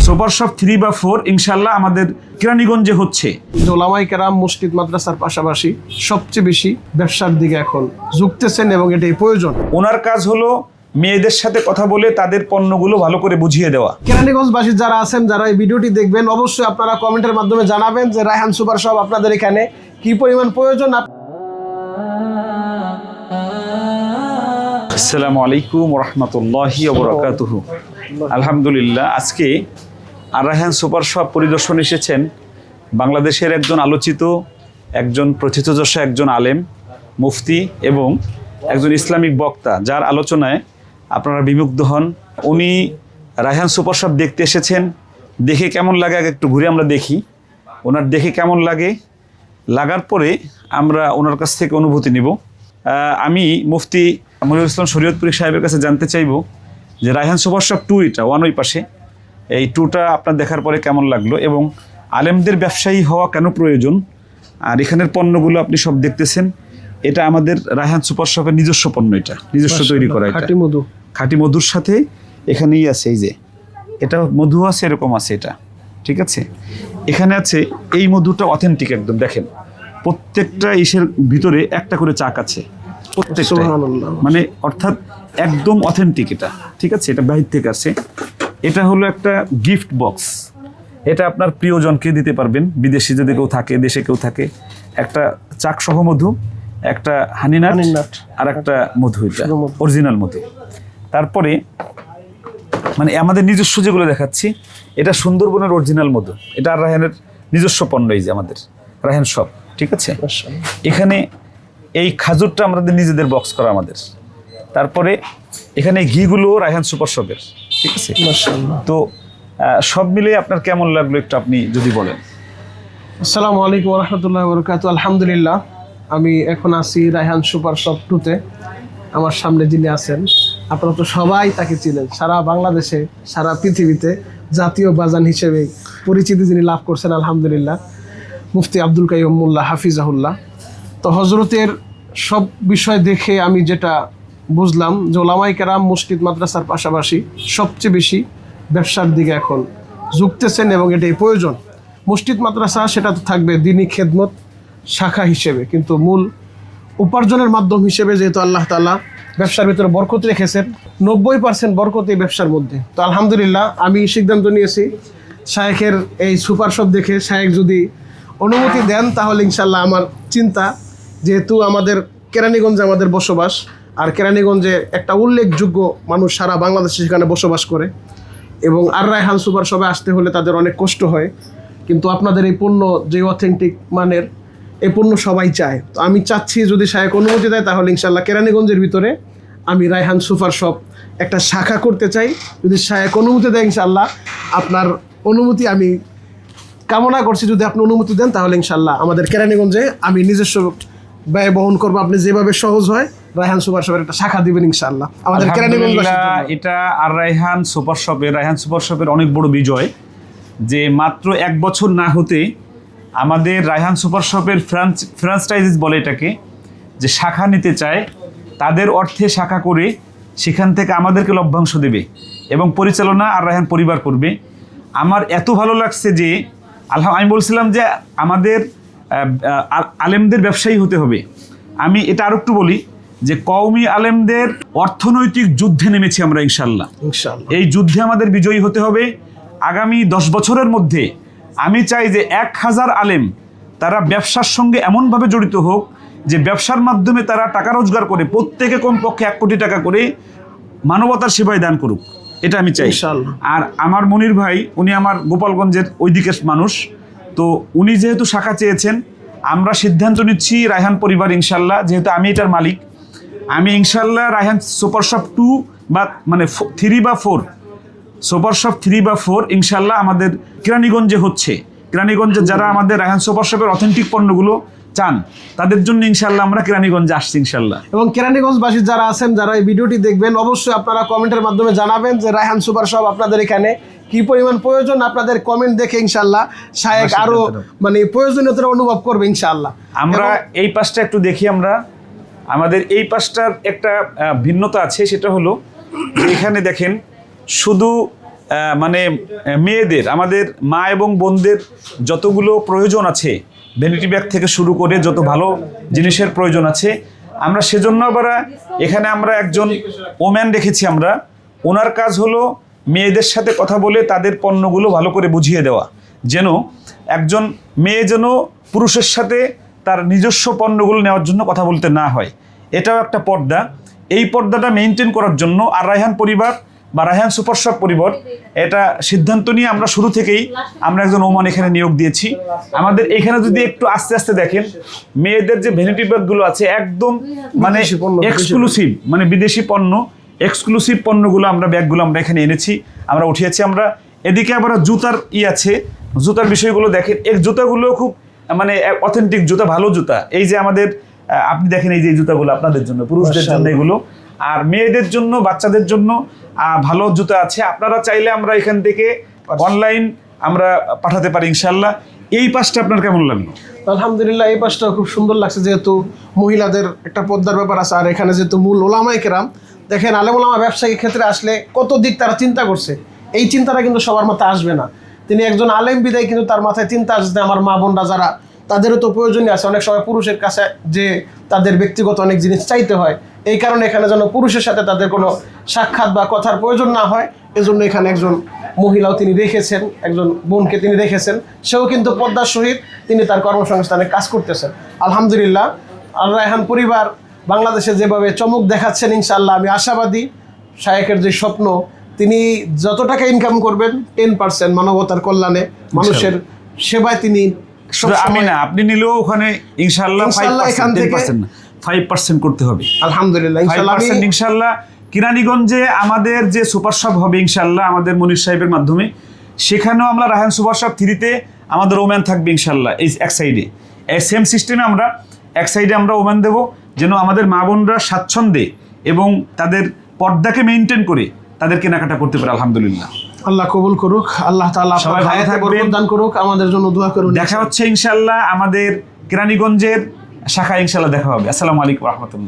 Super shop 3 বা 4 ইনশাআল্লাহ আমাদের কেরানীগঞ্জে হচ্ছে। ওলামায়ে কেরাম মসজিদ মাদ্রাসার পাশাপাশি সবচেয়ে বেশি ব্যবসার দিকে এখন ঝুঁকতেছেন এবং এটাই প্রয়োজন। ওনার কাজ হলো মেয়েদের সাথে কথা বলে তাদের পণ্যগুলো ভালো করে বুঝিয়ে দেওয়া। কেরানীগঞ্জবাসী যারা আছেন, যারা এই ভিডিওটি দেখবেন, অবশ্যই আপনারা কমেন্টের মাধ্যমে জানাবেন যে রায়হান সুপার শপ আপনাদের এখানে কি পরিমাণ প্রয়োজন। আসসালামু আলাইকুম ওয়া রাহমাতুল্লাহি ওয়া বারাকাতুহু। আলহামদুলিল্লাহ, আজকে আর রায়হান সুপার শপ পরিদর্শন এসেছেন বাংলাদেশের একজন আলোচিত, একজন প্রথিতযশা, একজন আলেম, মুফতি এবং একজন ইসলামিক বক্তা, যার আলোচনায় আপনারা বিমুগ্ধ হন। উনি রায়হান সুপার শপ দেখতে এসেছেন। দেখে কেমন লাগে আগে একটু ঘুরে আমরা দেখি, ওনার দেখে কেমন লাগে, লাগার পরে আমরা ওনার কাছ থেকে অনুভূতি নিব। আমি মুফতি মনিরুল ইসলাম শরীয়তপুরী সাহেবের কাছে জানতে চাইব যে রায়হান সুপার শপ 2, এটা 1 ওই পাশে, এই 2টা আপনার দেখার পরে কেমন লাগলো এবং আলেমদের ব্যবসায়ী হওয়া কেন প্রয়োজন, আর এখানের পণ্যগুলো আপনি সব দেখতেছেন, এটা আমাদের রায়হান সুপার শপের নিজস্ব পণ্য, এটা নিজস্ব তৈরি করা, এটা খাঁটি মধুর সাথে এখানেই আছে, এই যে এটা মধু আছে, এরকম আছে, এটা ঠিক আছে। এখানে আছে এই মধুটা অথেন্টিক একদম, দেখেন প্রত্যেকটা ইসের ভিতরে একটা করে চাক আছে, প্রত্যেকটা মানে অর্থাৎ একদম অথেন্টিক এটা, ঠিক আছে। এটা বাইরে থেকে আসে। এটা হলো একটা গিফট বক্স, এটা আপনার প্রিয়জনকে দিতে পারবেন, বিদেশি যদি কেউ থাকে, দেশে কেউ থাকে। একটা চাক সহ মধু, একটা হানিনাট আর একটা মধু, এটা অরিজিনাল মধু। তারপরে মানে আমাদের নিজস্ব যেগুলো দেখাচ্ছি, এটা সুন্দরবনের অরিজিনাল মধু, এটা আর রায়হানের নিজস্ব পণ্য, এই যে আমাদের রায়হান শপ, ঠিক আছে। এখানে এই খাজুরটা আমাদের নিজেদের বক্স করা আমাদের। তারপরে এখানে ঘিগুলো রায়হান সুপার শপের, ঠিক আছে। তো সব মিলে আপনার কেমন লাগলো একটু আপনি যদি বলেন। আসসালামু আলাইকুম ওয়া রাহমাতুল্লাহি ওয়া বারাকাতুহু। আলহামদুলিল্লাহ, আমি এখন আছি রায়হান সুপার শপ 2-তে। আমার সামনে যিনি আছেন, আপনারা তো সবাই তাকে চিনেন, সারা বাংলাদেশে, সারা পৃথিবীতে জাতীয় বাজান হিসেবে পরিচিতি যিনি লাভ করছেন, আলহামদুলিল্লাহ, মুফতি আব্দুল কাইয়ুম মোল্লা হাফিজাহুল্লাহ। তো হজরতের সব বিষয় দেখে আমি যেটা বুঝলাম যে ওলামায়ে কেরাম মসজিদ মাদ্রাসার পাশাপাশি সবচেয়ে বেশি ব্যবসার দিকে এখন ঝুঁকতেছেন এবং এটাই প্রয়োজন। মসজিদ মাদ্রাসা সেটা তো থাকবে দিনী খেদমত শাখা হিসেবে, কিন্তু মূল উপার্জনের মাধ্যম হিসেবে যেহেতু আল্লাহ তাআলা ব্যবসার ভিতরে বরকত রেখেছেন, 90% বরকত এই ব্যবসার মধ্যে। তো আলহামদুলিল্লাহ, আমি সিদ্ধান্ত নিয়েছি শায়েখের এই সুপার শপ দেখে শায়েখ যদি অনুমতি দেন তাহলে ইনশাল্লাহ আমার চিন্তা, যেহেতু আমাদের কেরানীগঞ্জে আমাদের বসবাস, আর কেরানীগঞ্জে একটা উল্লেখযোগ্য মানুষ সারা বাংলাদেশে সেখানে বসবাস করে, এবং আর রায়হান সুপার শপে আসতে হলে তাদের অনেক কষ্ট হয়, কিন্তু আপনাদের এই পণ্য যে অথেন্টিক মানের, এই পণ্য সবাই চায়। তো আমি চাচ্ছি যদি শায়েখ অনুমতি দেয় তাহলে ইনশাল্লাহ কেরানীগঞ্জের ভিতরে আমি রায়হান সুপার শপ একটা শাখা করতে চাই। যদি শায়েখ অনুমতি দেয় ইনশাল্লাহ, আপনার অনুমতি আমি কামনা করছি, যদি আপনি অনুমতি দেন তাহলে ইনশাল্লাহ আমাদের কেরানীগঞ্জে আমি নিজস্ব ব্যয় বহন করবো। আপনি যেভাবে সহজ হয় রায়হান সুপার শপের একটা শাখা দিবেন ইনশাল্লাহ আমাদের কেরানীগঞ্জ। এটা আর রায়হান সুপার শপের অনেক বড় বিজয় যে মাত্র 1 বছর না হতে আমাদের রায়হান সুপার শপের ফ্র্যাঞ্চাইজিস বলে এটাকে, যে শাখা নিতে চায় তাদের অর্থে শাখা করে সেখান থেকে আমাদেরকে লভ্যাংশ দেবে এবং পরিচালনা আর রায়হান পরিবার করবে। আমার এত ভালো লাগছে যে আমি বলছিলাম যে আমাদের আলেমদের ব্যবসায়ী হতে হবে। আমি এটা আরো একটু বলি যে কওমি আলেমদের অর্থনৈতিক যুদ্ধে নেমেছি আমরা ইনশাল্লাহ। এই যুদ্ধে আমাদের বিজয়ী হতে হবে। আগামী 10 বছরের মধ্যে আমি চাই যে 1000 আলেম তারা ব্যবসার সঙ্গে এমনভাবে জড়িত হোক যে ব্যবসার মাধ্যমে তারা টাকা রোজগার করে প্রত্যেকে কমপক্ষে 1 কোটি টাকা করে মানবতার সেবায় দান করুক, এটা আমি চাই। আর আমার মনির ভাই, উনি আমার গোপালগঞ্জের ওই দিকের মানুষ, তো উনি যেহেতু শাখা চেয়েছেন, আমরা সিদ্ধান্ত নিচ্ছি রায়হান পরিবার ইনশাল্লাহ, যেহেতু আমি এটার মালিক, আমি ইনশাল্লাহ রায়হান সুপার শপ 2 বা মানে 3 বা 4, সুপার শপ 3 বা 4 ইনশাল্লাহ আমাদের কেরানীগঞ্জে হচ্ছে। কেরানীগঞ্জে যারা আমাদের রায়হান সুপার শপের অথেন্টিক পণ্যগুলো চান, তাদের জন্য ইনশাল্লাহ আমরা কেরানীগঞ্জে আসছি ইনশাল্লাহ। এবং কেরানীগঞ্জবাসী যারা আছেন, যারা এই ভিডিওটি দেখবেন, অবশ্যই আপনারা কমেন্টের মাধ্যমে জানাবেন যে রায়হান সুপার শপ আপনাদের এখানে কি পরিমাণ প্রয়োজন। আপনাদের কমেন্ট দেখে ইনশাল্লাহ শায়েখ আরো মানে প্রয়োজনীয়তা অনুভব করবে ইনশাল্লাহ। আমরা এই পাশটা একটু দেখি। আমরা আমাদের এই পাশটার একটা ভিন্নতা আছে, সেটা হলো এখানে দেখেন শুধু মানে মেয়েদের, আমাদের মা এবং বোনদের যতগুলো প্রয়োজন আছে, ভ্যানিটি ব্যাগ থেকে শুরু করে যত ভালো জিনিসের প্রয়োজন আছে, আমরা সেজন্য আবার এখানে আমরা একজন ওম্যান রেখেছি। আমরা ওনার কাজ হলো মেয়েদের সাথে কথা বলে তাদের পণ্যগুলো ভালো করে বুঝিয়ে দেওয়া, যেন একজন মেয়ে যেন পুরুষের সাথে তার নিজস্ব পণ্যগুলো নেওয়ার জন্য কথা বলতে না হয়। এটাও একটা পর্দা। এই পর্দাটা মেনটেন করার জন্য আর রায়হান পরিবার বা রায়হান সুপার শপ পরিবার এটা সিদ্ধান্ত নিয়ে আমরা শুরু থেকেই আমরা একজন ওমান এখানে নিয়োগ দিয়েছি। আমাদের এখানে যদি একটু আস্তে আস্তে দেখেন, মেয়েদের যে ভ্যানিটি ব্যাগগুলো আছে একদম মানে বিদেশি পণ্য, এক্সক্লুসিভ, মানে বিদেশি পণ্য, এক্সক্লুসিভ পণ্যগুলো আমরা ব্যাগগুলো আমরা এখানে এনেছি, আমরা উঠিয়েছি। আমরা এদিকে আবার জুতার আছে, জুতার বিষয়গুলো দেখেন, এই জুতাগুলো খুব মানে অথেন্টিক জুতা, ভালো জুতা। এই যে আমাদের আপনি দেখেন এই যে জুতাগুলো আপনাদের জন্য, পুরুষদের জন্য এগুলো, আর মেয়েদের জন্য, বাচ্চাদের জন্য ভালো জুতা আছে। আপনারা চাইলে আমরা এখান থেকে অনলাইন আমরা পাঠাতে পারি ইনশাল্লাহ। এই পাশটা আপনার কেমন লাগলো? আলহামদুলিল্লাহ, এই পাশটা খুব সুন্দর লাগছে, যেহেতু মহিলাদের একটা পর্দার ব্যাপার আছে, আর এখানে যেহেতু মূল ওলামায়ে কেরাম, দেখেন আলেম ওলামা ব্যবসায়িক ক্ষেত্রে আসলে কত দিক তারা চিন্তা করছে। এই চিন্তাটা কিন্তু সবার মাথায় আসবে না। তিনি একজন আলেম বিদায় কিন্তু তার মাথায় চিন্তা আসছে, আমার মা বোনরা যারা, তাদেরও তো প্রয়োজনীয় আছে। অনেক সময় পুরুষের কাছে যে তাদের ব্যক্তিগত অনেক জিনিস চাইতে হয়, এই কারণে এখানে যেন পুরুষের সাথে তাদের কোনো সাক্ষাৎ বা কথার প্রয়োজন না হয়, এজন্য এখানে একজন মহিলাও তিনি রেখেছেন, একজন বোনকে তিনি রেখেছেন, সেও কিন্তু পদ্মার সহিত তিনি তার কর্মসংস্থানে কাজ করতেছেন। আলহামদুলিল্লাহ, আর রায়হান পরিবার বাংলাদেশে যেভাবে চমক দেখাচ্ছেন, ইনশাআল্লাহ আমি আশাবাদী শায়েখের যে স্বপ্ন, তিনি যত টাকা ইনকাম করবেন 10% মানবতার কল্যাণে, মানুষের সেবায় তিনি আমি না, আপনি নিলেও ওখানে ইনশাআল্লাহ 5% করতে হবে। আলহামদুলিল্লাহ, ইনশাআল্লাহ কিরানীগঞ্জে আমাদের যে সুপার শপ হবে ইনশাআল্লাহ আমাদের মনির সাহেবের মাধ্যমে, সেখানেও আমরা রায়হান সুপার শপ 3-তে আমাদের ওম্যান থাকবে ইনশাআল্লাহ। এই এক সাইডে এই সেম সিস্টেমে আমরা এক সাইডে আমরা ওম্যান দেবো, যেন আমাদের মা বোনরা স্বাচ্ছন্দ্যে এবং তাদের পর্দাকে মেনটেন করে তাদের কেনাকাটা করতে পারে। আলহামদুলিল্লাহ, আল্লাহ কবুল করুক, আল্লাহ তাআলা সবাই ভালো থাকবেন, দান করুক, আমাদের জন্য দোয়া করুন। দেখা হচ্ছে ইনশাআল্লাহ আমাদের কেরানীগঞ্জের শাখা, ইনশাআল্লাহ দেখা হবে। আসসালামু আলাইকুম ওয়া রাহমাতুল্লাহ।